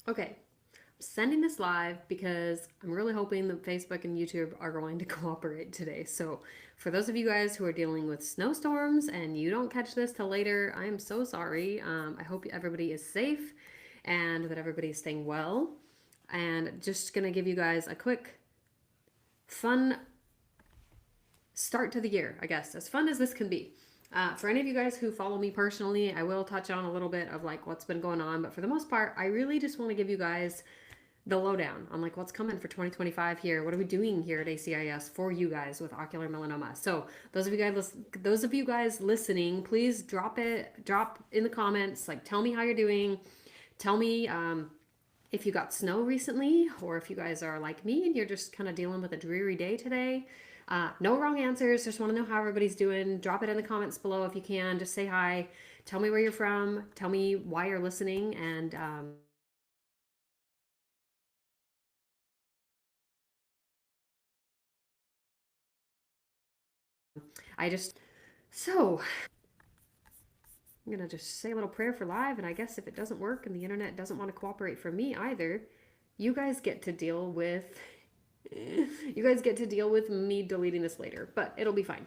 Okay, I'm sending this live because I'm really hoping that Facebook and YouTube are going to cooperate today. So, for those of you guys who are dealing with snowstorms and you don't catch this till later, I am so sorry. I hope everybody is safe and that everybody is staying well. And just gonna give you guys a quick, fun start to the year, I guess, as fun as this can be. For any of you guys who follow me personally, I will touch on a little bit of like what's been going on, but for the most part, I really just want to give you guys the lowdown on like what's coming for 2025 here. What are we doing here at ACIS for you guys with ocular melanoma? So those of you guys listening, please drop in the comments. Like, tell me how you're doing. Tell me if you got snow recently, or if you guys are like me and you're just kind of dealing with a dreary day today. No wrong answers. Just want to know how everybody's doing. Drop it in the comments below if you can. Just say hi. Tell me where you're from. Tell me why you're listening. And I just, so I'm going to just say a little prayer for live. And I guess if it doesn't work and the internet doesn't want to cooperate for me either, you guys get to deal with me deleting this later, but it'll be fine.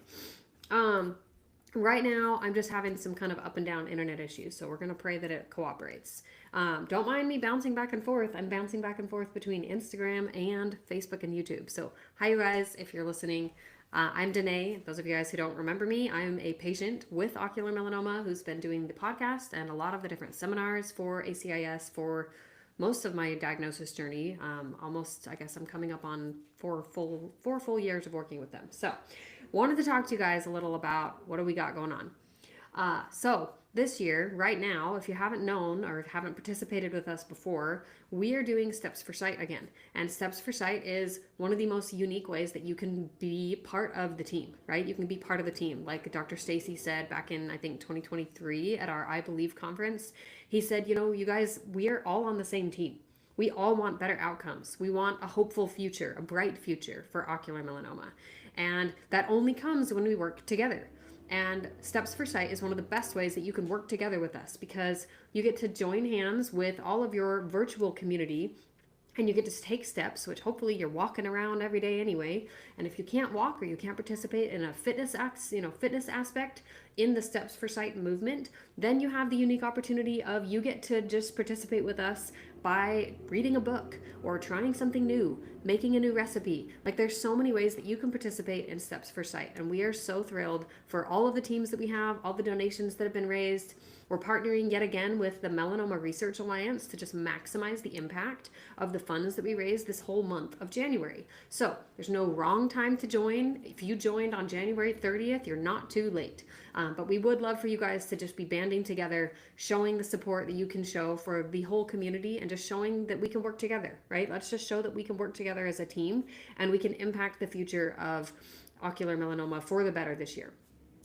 Right now, I'm just having some kind of up and down internet issues, so we're going to pray that it cooperates. Don't mind me bouncing back and forth. I'm bouncing back and forth between Instagram and Facebook and YouTube. So, hi, you guys, if you're listening. I'm Danae. Those of you guys who don't remember me, I'm a patient with ocular melanoma who's been doing the podcast and a lot of the different seminars for ACIS for most of my diagnosis journey. Almost, I guess I'm coming up on four full years of working with them. So, wanted to talk to you guys a little about what do we got going on. So this year, right now, if you haven't known or haven't participated with us before, we are doing Steps for Sight again. And Steps for Sight is one of the most unique ways that you can be part of the team, right? You can be part of the team. Like Dr. Stacy said back in, I think, 2023 at our I Believe conference, he said, you know, you guys, we are all on the same team. We all want better outcomes. We want a hopeful future, a bright future for ocular melanoma. And that only comes when we work together. And Steps for Sight is one of the best ways that you can work together with us because you get to join hands with all of your virtual community and you get to take steps, which hopefully you're walking around every day anyway. And if you can't walk or you can't participate in a fitness aspect in the Steps for Sight movement, then you have the unique opportunity of you get to just participate with us by reading a book or trying something new, making a new recipe. Like, there's so many ways that you can participate in Steps for Sight, and we are so thrilled for all of the teams that we have, all the donations that have been raised. We're partnering yet again with the Melanoma Research Alliance to just maximize the impact of the funds that we raised this whole month of January. So there's no wrong time to join. If you joined on January 30th, you're not too late. But we would love for you guys to just be banding together, showing the support that you can show for the whole community and just showing that we can work together, right? Let's just show that we can work together as a team and we can impact the future of ocular melanoma for the better this year.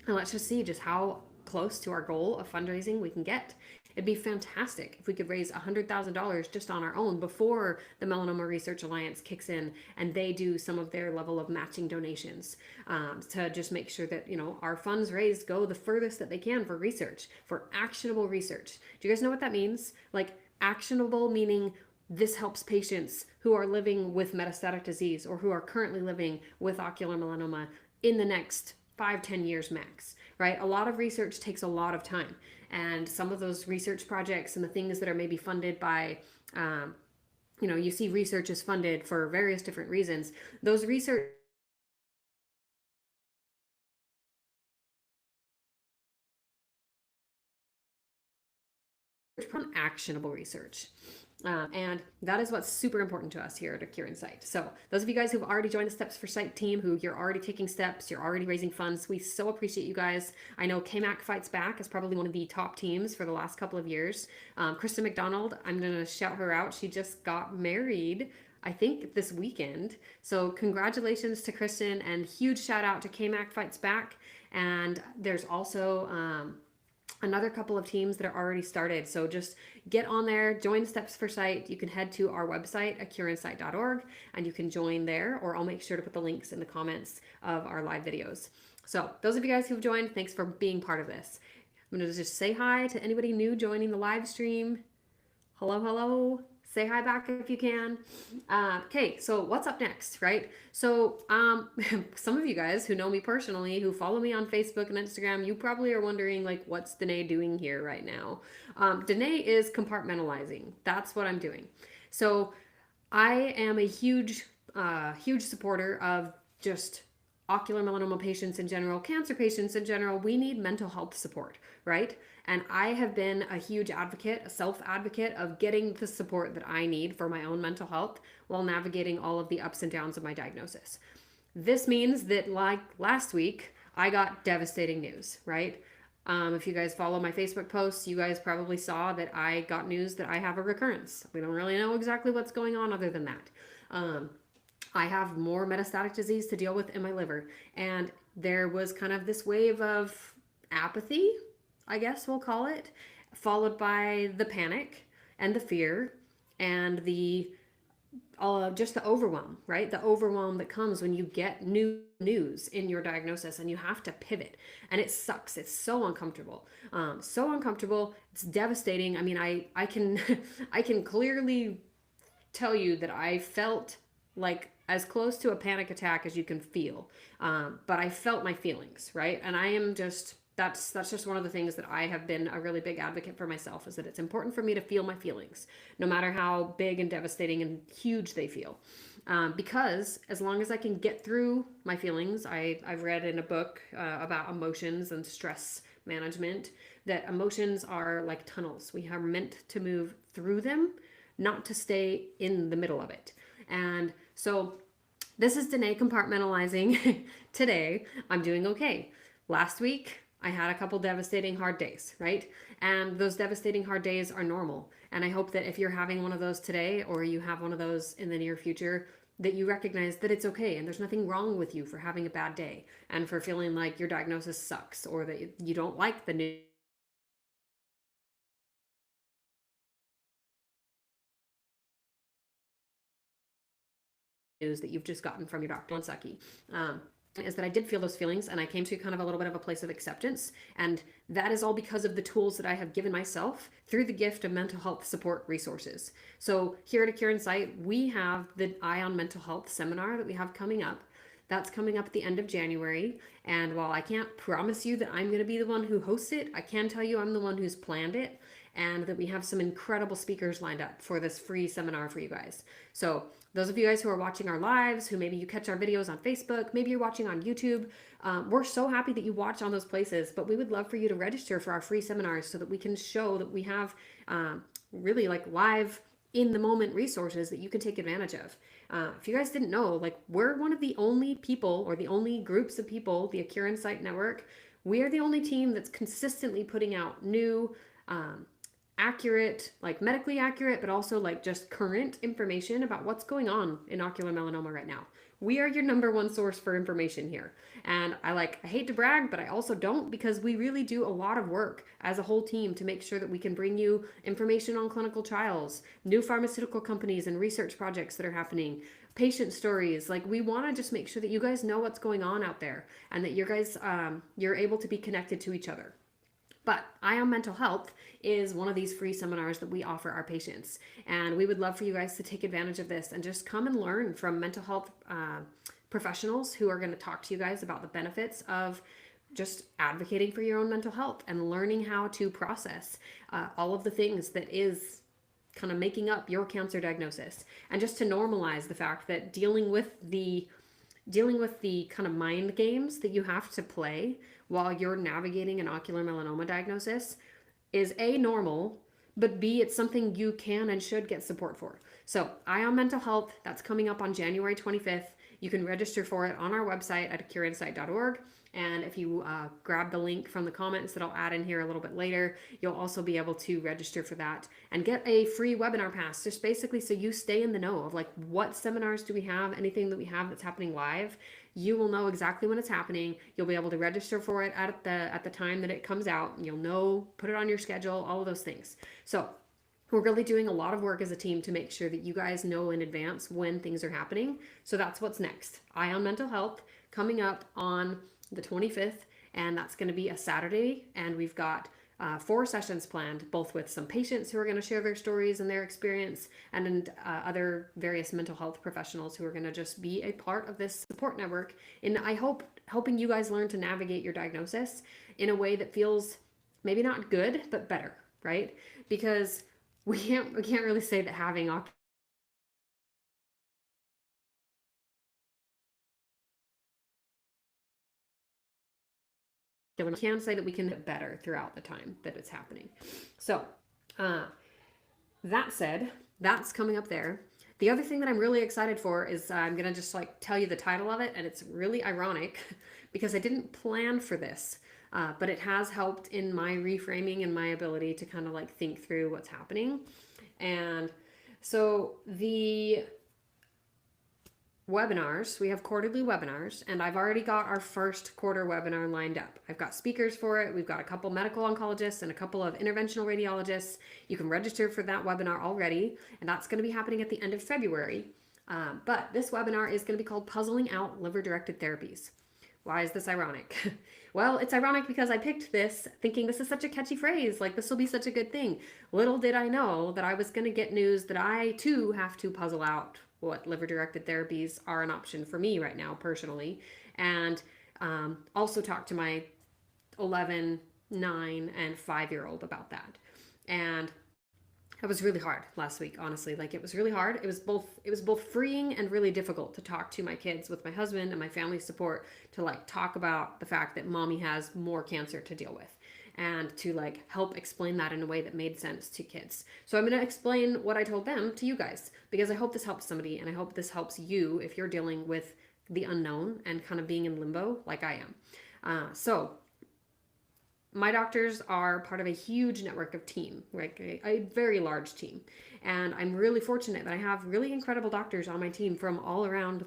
And let's just see just how close to our goal of fundraising we can get. It'd be fantastic if we could raise $100,000 just on our own before the Melanoma Research Alliance kicks in and they do some of their level of matching donations to just make sure that, you know, our funds raised go the furthest that they can for research, for actionable research. Do you guys know what that means? Like, actionable meaning this helps patients who are living with metastatic disease or who are currently living with ocular melanoma in the next 5-10 years max, right? A lot of research takes a lot of time. And some of those research projects and the things that are maybe funded by, you see research is funded for various different reasons. Those research actionable research. And that is what's super important to us here at Cure Insight. So those of you guys who've already joined the Steps for Sight team, who you're already taking steps, you're already raising funds, we so appreciate you guys. I know KMAC Fights Back is probably one of the top teams for the last couple of years. Kristen McDonald, I'm going to shout her out. She just got married, I think, this weekend. So congratulations to Kristen and huge shout out to KMAC Fights Back. And there's also another couple of teams that are already started. So just get on there, join Steps for Sight. You can head to our website at cureinsight.org and you can join there, or I'll make sure to put the links in the comments of our live videos. So those of you guys who've joined, thanks for being part of this. I'm going to just say hi to anybody new joining the live stream. Hello, hello. Say hi back if you can. Okay, so what's up next, right? So, some of you guys who know me personally, who follow me on Facebook and Instagram, you probably are wondering, like, what's Danae doing here right now? Danae is compartmentalizing. That's what I'm doing. So, I am a huge supporter of just ocular melanoma patients in general, cancer patients in general. We need mental health support, right? And I have been a huge advocate, a self advocate of getting the support that I need for my own mental health while navigating all of the ups and downs of my diagnosis. This means that, like last week, I got devastating news, right? If you guys follow my Facebook posts, you guys probably saw that I got news that I have a recurrence. We don't really know exactly what's going on other than that. Um, I have more metastatic disease to deal with in my liver. And there was kind of this wave of apathy, I guess we'll call it, followed by the panic and the fear and the just the overwhelm, right? The overwhelm that comes when you get new news in your diagnosis and you have to pivot, and it sucks. It's so uncomfortable, so uncomfortable. It's devastating. I mean, I can I can clearly tell you that I felt like as close to a panic attack as you can feel, but I felt my feelings, right? And I am just that's just one of the things that I have been a really big advocate for myself, is that it's important for me to feel my feelings, no matter how big and devastating and huge they feel. Because as long as I can get through my feelings, I've read in a book about emotions and stress management that emotions are like tunnels. We are meant to move through them, not to stay in the middle of it. And so this is Danae compartmentalizing. Today, I'm doing okay. Last week, I had a couple devastating hard days, right? And those devastating hard days are normal. And I hope that if you're having one of those today, or you have one of those in the near future, that you recognize that it's okay and there's nothing wrong with you for having a bad day and for feeling like your diagnosis sucks, or that you don't like the news that you've just gotten from your doctor. One sucky. Is that I did feel those feelings, and I came to kind of a little bit of a place of acceptance. And that is all because of the tools that I have given myself through the gift of mental health support resources. So here at A Cure in Sight, we have the Eye on Mental Health seminar that we have coming up. That's coming up at the end of January. And while I can't promise you that I'm going to be the one who hosts it, I can tell you I'm the one who's planned it, and that we have some incredible speakers lined up for this free seminar for you guys. So those of you guys who are watching our lives, who maybe you catch our videos on Facebook, maybe you're watching on YouTube, we're so happy that you watch on those places, but we would love for you to register for our free seminars so that we can show that we have really like live in the moment resources that you can take advantage of. If you guys didn't know, like, we're one of the only people, or the only groups of people, the A Cure in Sight network, we are the only team that's consistently putting out new accurate, like medically accurate, but also like just current information about what's going on in ocular melanoma right now. We are your number one source for information here. And I hate to brag, but I also don't, because we really do a lot of work as a whole team to make sure that we can bring you information on clinical trials, new pharmaceutical companies and research projects that are happening, patient stories. Like, we want to just make sure that you guys know what's going on out there, and that you guys, you're able to be connected to each other. But Eye on Mental Health is one of these free seminars that we offer our patients. And we would love for you guys to take advantage of this and just come and learn from mental health professionals who are going to talk to you guys about the benefits of just advocating for your own mental health and learning how to process all of the things that is kind of making up your cancer diagnosis. And just to normalize the fact that dealing with the kind of mind games that you have to play while you're navigating an ocular melanoma diagnosis is A, normal, but B, it's something you can and should get support for. So Eye on Mental Health, that's coming up on January 25th. You can register for it on our website at acureinsight.org. And if you grab the link from the comments that I'll add in here a little bit later, you'll also be able to register for that and get a free webinar pass, just basically so you stay in the know of like, what seminars do we have, anything that we have that's happening live. You will know exactly when it's happening. You'll be able to register for it at the time that it comes out. You'll know, put it on your schedule, all of those things. So we're really doing a lot of work as a team to make sure that you guys know in advance when things are happening. So that's what's next. Eye on Mental Health coming up on the 25th, and that's going to be a Saturday, and we've got 4 sessions planned, both with some patients who are going to share their stories and their experience, and other various mental health professionals who are going to just be a part of this support network. And I hope helping you guys learn to navigate your diagnosis in a way that feels maybe not good, but better, right? Because we can't really say that having we can say that we can get better throughout the time that it's happening. So, uh, that said, that's coming up there. The other thing that I'm really excited for is I'm going to just like tell you the title of it, and it's really ironic because I didn't plan for this, but it has helped in my reframing and my ability to kind of like think through what's happening. And so the webinars, we have quarterly webinars, and I've already got our first quarter webinar lined up. I've got speakers for it. We've got a couple medical oncologists and a couple of interventional radiologists. You can register for that webinar already, and that's going to be happening at the end of February. But this webinar is going to be called Puzzling Out Liver-Directed Therapies. Why is this ironic? Well, it's ironic because I picked this thinking this is such a catchy phrase, like this will be such a good thing. Little did I know that I was going to get news that I too have to puzzle out what liver-directed therapies are an option for me right now personally, and also talk to my 11, 9, and 5-year-old about that. And it was really hard last week, honestly. Like, it was really hard. It was both freeing and really difficult to talk to my kids with my husband and my family support, to like talk about the fact that mommy has more cancer to deal with, and to like help explain that in a way that made sense to kids. So I'm going to explain what I told them to you guys, because I hope this helps somebody, and I hope this helps you if you're dealing with the unknown and kind of being in limbo like I am. So my doctors are part of a huge network of team, like a very large team. And I'm really fortunate that I have really incredible doctors on my team from all around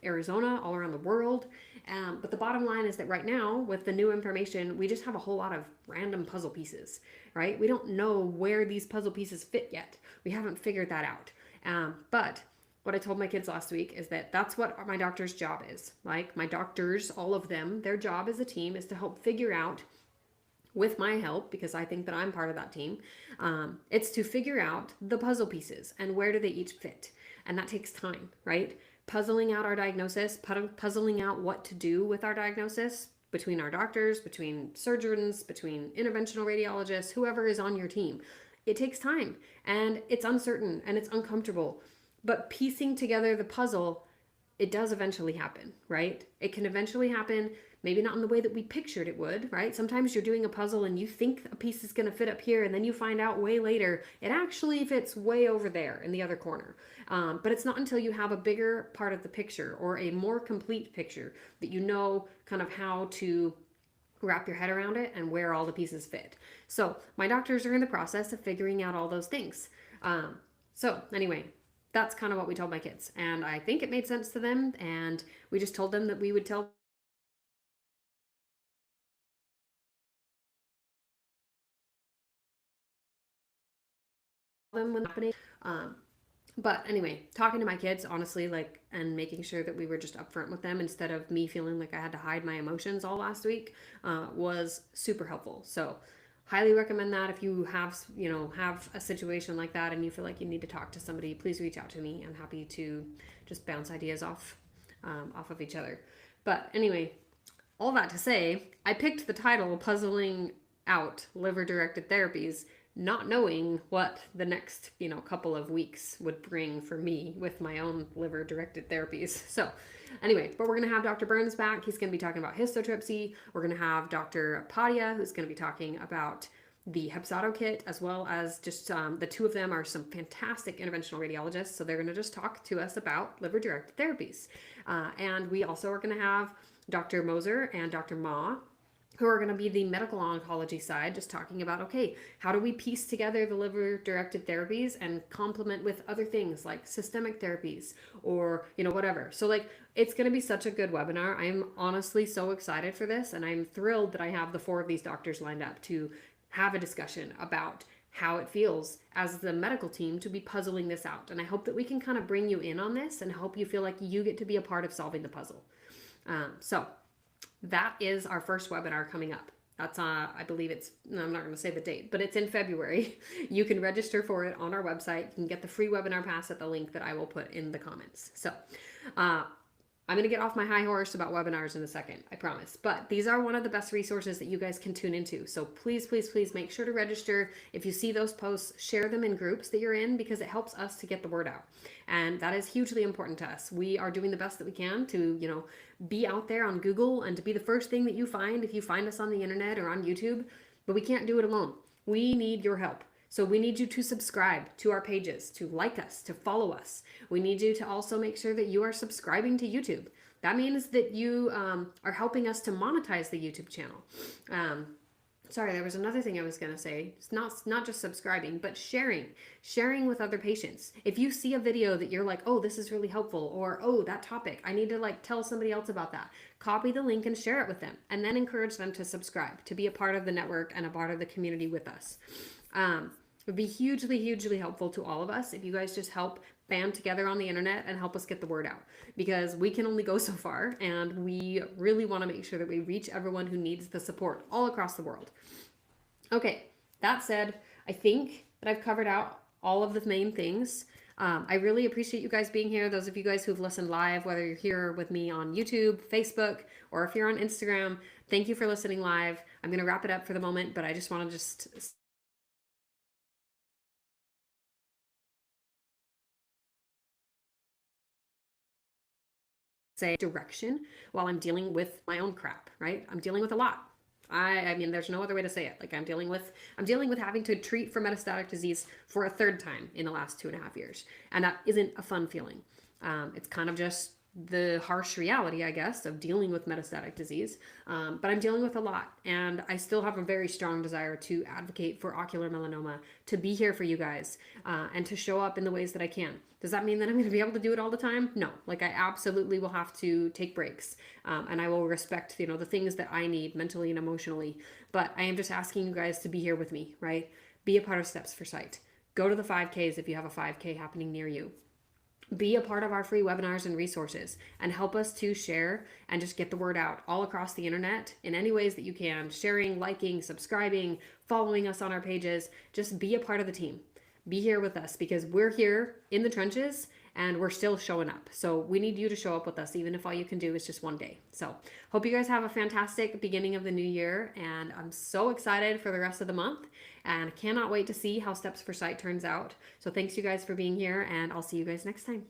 Arizona, all around the world. But the bottom line is that right now, with the new information, we just have a whole lot of random puzzle pieces, right? We don't know where these puzzle pieces fit yet. We haven't figured that out. But what I told my kids last week is that that's what my doctor's job is. Like, my doctors, all of them, their job as a team is to help figure out, with my help, because I think that I'm part of that team, it's to figure out the puzzle pieces and where do they each fit. And that takes time, right? Puzzling out our diagnosis, puzzling out what to do with our diagnosis between our doctors, between surgeons, between interventional radiologists, whoever is on your team. It takes time, and it's uncertain, and it's uncomfortable. But piecing together the puzzle, it does eventually happen, right? It can eventually happen, maybe not in the way that we pictured it would, right? Sometimes you're doing a puzzle and you think a piece is going to fit up here, and then you find out way later it actually fits way over there in the other corner. But it's not until you have a bigger part of the picture, or a more complete picture, that you know kind of how to wrap your head around it and where all the pieces fit. So my doctors are in the process of figuring out all those things. So anyway, that's kind of what we told my kids, and I think it made sense to them, and we just told them that we would tell them when happening. But anyway, talking to my kids, honestly, like, and making sure that we were just upfront with them instead of me feeling like I had to hide my emotions all last week, was super helpful. So highly recommend that. If you have a situation like that and you feel like you need to talk to somebody, please reach out to me. I'm happy to just bounce ideas off of each other. But anyway, all that to say, I picked the title Puzzling Out Liver-Directed Therapies, not knowing what the next, couple of weeks would bring for me with my own liver-directed therapies. So anyway, but we're going to have Dr. Burns back. He's going to be talking about histotripsy. We're going to have Dr. Padia, who's going to be talking about the Hepzato kit, as well as just the two of them are some fantastic interventional radiologists. So they're going to just talk to us about liver-directed therapies. And we also are going to have Dr. Moser and Dr. Ma, who are going to be the medical oncology side, just talking about, okay, how do we piece together the liver-directed therapies and complement with other things like systemic therapies or, whatever. So like, it's going to be such a good webinar. I'm honestly so excited for this, and I'm thrilled that I have the 4 of these doctors lined up to have a discussion about how it feels as the medical team to be puzzling this out. And I hope that we can kind of bring you in on this and help you feel like you get to be a part of solving the puzzle. So that is our first webinar coming up. That's I believe it's, no, I'm not going to say the date, but it's in February. You can register for it on our website. You can get the free webinar pass at the link that I will put in the comments. So, uh, I'm going to get off my high horse about webinars in a second, I promise. But these are one of the best resources that you guys can tune into. So please, please, please make sure to register. If you see those posts, share them in groups that you're in, because it helps us to get the word out. And that is hugely important to us. We are doing the best that we can to, be out there on Google and to be the first thing that you find if you find us on the internet or on YouTube. But we can't do it alone. We need your help. So we need you to subscribe to our pages, to like us, to follow us. We need you to also make sure that you are subscribing to YouTube. That means that you are helping us to monetize the YouTube channel. Sorry, there was another thing I was going to say. It's not just subscribing, but sharing with other patients. If you see a video that you're like, oh, this is really helpful, or oh, that topic, I need to like tell somebody else about that. Copy the link and share it with them, and then encourage them to subscribe, to be a part of the network and a part of the community with us. It would be hugely, hugely helpful to all of us if you guys just help band together on the internet and help us get the word out, because we can only go so far, and we really want to make sure that we reach everyone who needs the support all across the world. Okay, that said, I think that I've covered out all of the main things. I really appreciate you guys being here. Those of you guys who've listened live, whether you're here with me on YouTube, Facebook, or if you're on Instagram, thank you for listening live. I'm going to wrap it up for the moment, but I just want to say direction while I'm dealing with my own crap, right? I'm dealing with a lot. I mean, there's no other way to say it. Like I'm dealing with having to treat for metastatic disease for a third time in the last 2.5 years. And that isn't a fun feeling. It's kind of just the harsh reality, I guess, of dealing with metastatic disease. But I'm dealing with a lot, and I still have a very strong desire to advocate for ocular melanoma, to be here for you guys, and to show up in the ways that I can. Does that mean that I'm going to be able to do it all the time? No. Like I absolutely will have to take breaks, and I will respect, the things that I need mentally and emotionally. But I am just asking you guys to be here with me, right? Be a part of Steps for Sight. Go to the 5Ks if you have a 5K happening near you. Be a part of our free webinars and resources, and help us to share and just get the word out all across the internet in any ways that you can. Sharing, liking, subscribing, following us on our pages. Just be a part of the team. Be here with us, because we're here in the trenches and we're still showing up. So we need you to show up with us, even if all you can do is just one day. So hope you guys have a fantastic beginning of the new year, and I'm so excited for the rest of the month, and cannot wait to see how Steps for Sight turns out. So thanks you guys for being here, and I'll see you guys next time.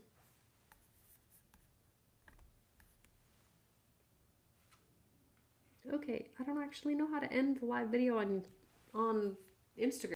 Okay, I don't actually know how to end the live video on Instagram.